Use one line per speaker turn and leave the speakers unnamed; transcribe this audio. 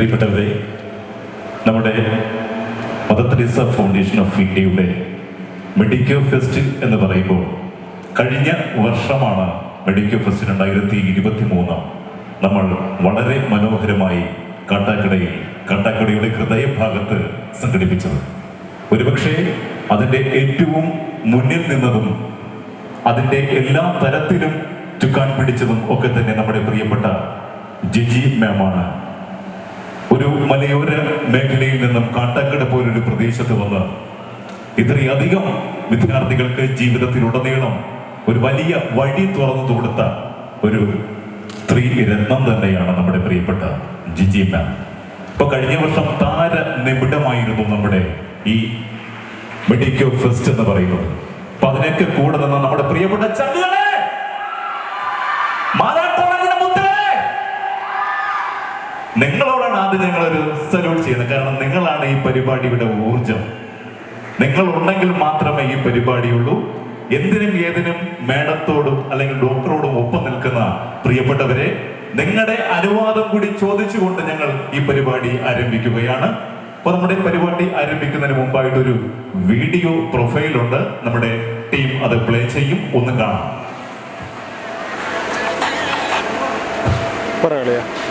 പ്രിയപ്പെട്ടവരെ, നമ്മുടെ mother Teresa foundation of ഇന്ത്യയുടെ മെഡിക്കോ ഫെസ്റ്റ് എന്ന് പറയുമ്പോൾ കഴിഞ്ഞ വർഷമാണ് മെഡിക്കോ ഫെസ്റ്റ് 2023 നമ്മൾ വളരെ മനോഹരമായി കാട്ടാക്കടയുടെ ഹൃദയഭാഗത്ത് സംഘടിപ്പിച്ചത്. ഒരുപക്ഷെ അതിൻ്റെ ഏറ്റവും മുന്നിൽ നിന്നതും അതിൻ്റെ എല്ലാ തരത്തിലും ചുക്കാൻ പിടിച്ചതും ഒക്കെ തന്നെ നമ്മുടെ പ്രിയപ്പെട്ട ജിജി മാമാണ്. ഒരു മലയോര മേഖലയിൽ നിന്നും കാട്ടാക്കട പോലൊരു പ്രദേശത്ത് വന്ന് ഇത്രയധികം വിദ്യാർത്ഥികൾക്ക് ജീവിതത്തിലുടനീളം ഒരു വലിയ വഴി തുറന്നു കൊടുത്ത ഒരു സ്ത്രീ രത്നം തന്നെയാണ് നമ്മുടെ പ്രിയപ്പെട്ട ജിജി മാം. ഇപ്പൊ കഴിഞ്ഞ വർഷം താര നിബിഡമായിരുന്നു നമ്മുടെ ഈ മെഡിക്കോ ഫെസ്റ്റ് എന്ന് പറയുന്നത്. അപ്പൊ അതിനൊക്കെ കൂടെ നിന്ന് നമ്മുടെ പ്രിയപ്പെട്ട ചങ്കുകളെ, നിങ്ങളോടാണ് ആദ്യം ഞങ്ങളൊരു സല്യൂട്ട് ചെയ്യുന്നത്. കാരണം നിങ്ങളാണ് ഈ പരിപാടിയുടെ ഊർജം. നിങ്ങൾ ഉണ്ടെങ്കിൽ മാത്രമേ ഈ പരിപാടിയുള്ളൂ. എന്തിനും ഏതിനും മേഡത്തോടും അല്ലെങ്കിൽ ഡോക്ടറോടും ഒപ്പം നിൽക്കുന്ന പ്രിയപ്പെട്ടവരെ, നിങ്ങളുടെ അനുവാദം കൂടി ചോദിച്ചുകൊണ്ട് ഞങ്ങൾ ഈ പരിപാടി ആരംഭിക്കുകയാണ്. അപ്പൊ നമ്മുടെ പരിപാടി ആരംഭിക്കുന്നതിന് മുമ്പായിട്ടൊരു വീഡിയോ പ്രൊഫൈലുണ്ട്. നമ്മുടെ ടീം അത് പ്ലേ ചെയ്യും, ഒന്ന് കാണാം.